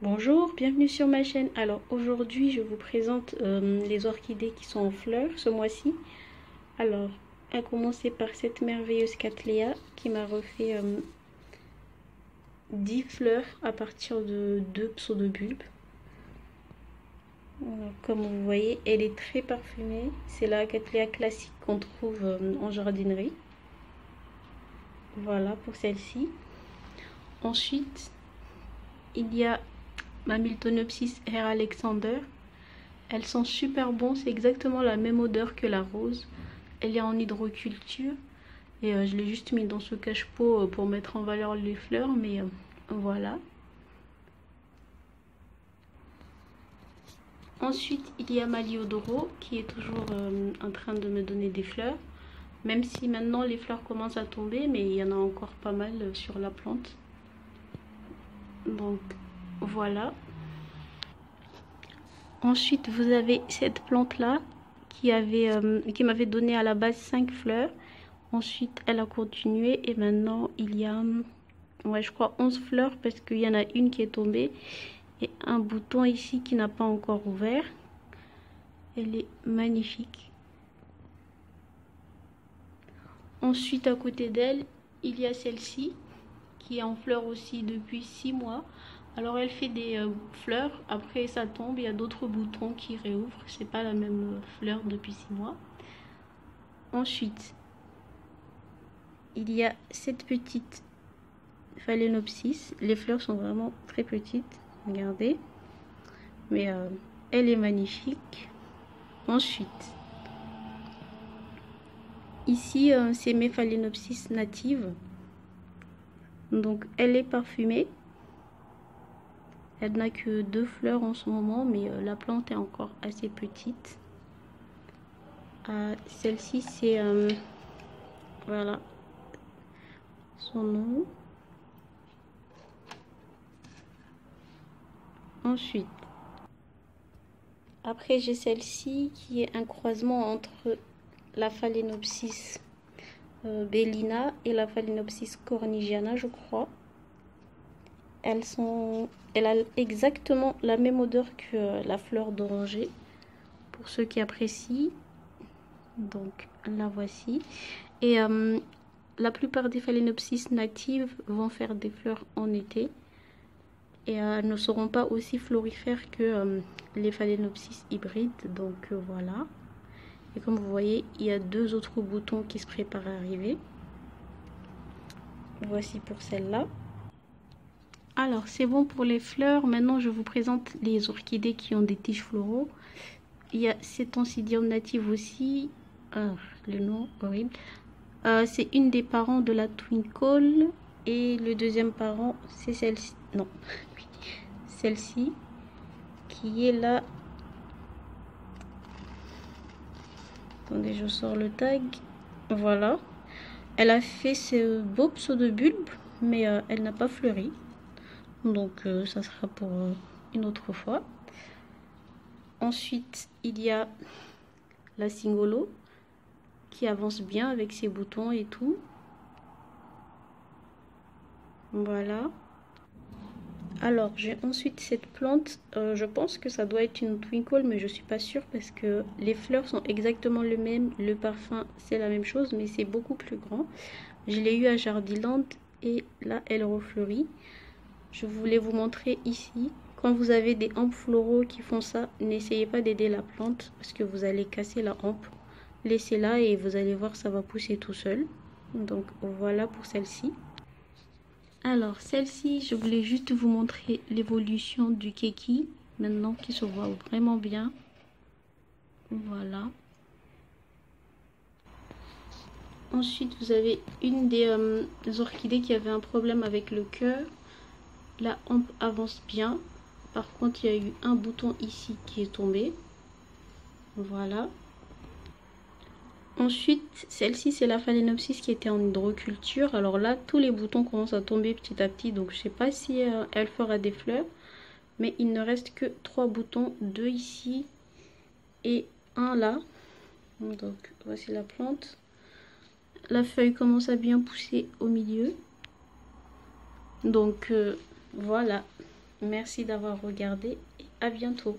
Bonjour, bienvenue sur ma chaîne. Alors aujourd'hui je vous présente les orchidées qui sont en fleurs ce mois-ci. Alors à commencer par cette merveilleuse Cattleya qui m'a refait 10 fleurs à partir de 2 pseudobulbes. Alors, comme vous voyez, elle est très parfumée. C'est la Cattleya classique qu'on trouve en jardinerie. Voilà pour celle-ci. Ensuite, il y a ma Miltonopsis Herr Alexander. Elles sont super bonnes, c'est exactement la même odeur que la rose. Elle est en hydroculture et je l'ai juste mis dans ce cache-pot pour mettre en valeur les fleurs, mais voilà. Ensuite, il y a ma Liodoro qui est toujours en train de me donner des fleurs. Même si maintenant les fleurs commencent à tomber, mais il y en a encore pas mal sur la plante. Donc voilà. Ensuite, vous avez cette plante-là qui m'avait donné à la base 5 fleurs. Ensuite, elle a continué et maintenant, il y a, ouais, je crois 11 fleurs parce qu'il y en a une qui est tombée et un bouton ici qui n'a pas encore ouvert. Elle est magnifique. Ensuite, à côté d'elle, il y a celle-ci qui est en fleurs aussi depuis 6 mois. Alors elle fait des fleurs, après ça tombe, il y a d'autres boutons qui réouvrent. C'est pas la même fleur depuis 6 mois. Ensuite, il y a cette petite Phalaenopsis. Les fleurs sont vraiment très petites, regardez. Mais elle est magnifique. Ensuite, ici c'est mes Phalaenopsis natives. Donc elle est parfumée. Elle n'a que 2 fleurs en ce moment, mais la plante est encore assez petite. Celle-ci, c'est voilà son nom. Ensuite, après j'ai celle-ci qui est un croisement entre la Phalaenopsis Bellina et la Phalaenopsis cornigiana, je crois. Elle a exactement la même odeur que la fleur d'oranger, pour ceux qui apprécient. Donc la voici. Et la plupart des Phalaenopsis natives vont faire des fleurs en été. Et elles ne seront pas aussi florifères que les Phalaenopsis hybrides. Donc voilà. Et comme vous voyez, il y a 2 autres boutons qui se préparent à arriver. Voici pour celle-là. Alors, c'est bon pour les fleurs. Maintenant, je vous présente les orchidées qui ont des tiges floraux. Il y a cette Oncidium native aussi. Le nom, horrible. C'est une des parents de la Twinkle. Et le deuxième parent, c'est celle-ci. Non, celle-ci. Qui est là. Attendez, je sors le tag. Voilà. Elle a fait ce beau pseudobulbe, mais elle n'a pas fleuri. Donc ça sera pour une autre fois. Ensuite, il y a la Cingolo qui avance bien avec ses boutons et tout. Voilà. Alors, j'ai ensuite cette plante. Je pense que ça doit être une Twinkle, mais je suis pas sûre parce que les fleurs sont exactement les mêmes. Le parfum, c'est la même chose, mais c'est beaucoup plus grand. Je l'ai eu à Jardiland et là, elle refleurit. Je voulais vous montrer ici. Quand vous avez des hampes floraux qui font ça, n'essayez pas d'aider la plante parce que vous allez casser la hampe. Laissez-la et vous allez voir, ça va pousser tout seul. Donc voilà pour celle-ci. Alors celle-ci, je voulais juste vous montrer l'évolution du keki. Maintenant qui se voit vraiment bien. Voilà. Ensuite, vous avez une des orchidées qui avait un problème avec le cœur. La hampe avance bien. Par contre, il y a eu un bouton ici qui est tombé. Voilà. Ensuite, celle-ci, c'est la Phalaenopsis qui était en hydroculture. Alors là, tous les boutons commencent à tomber petit à petit. Donc, je ne sais pas si elle fera des fleurs. Mais il ne reste que 3 boutons. 2 ici et un là. Donc, voici la plante. La feuille commence à bien pousser au milieu. Donc, voilà. Merci d'avoir regardé et à bientôt.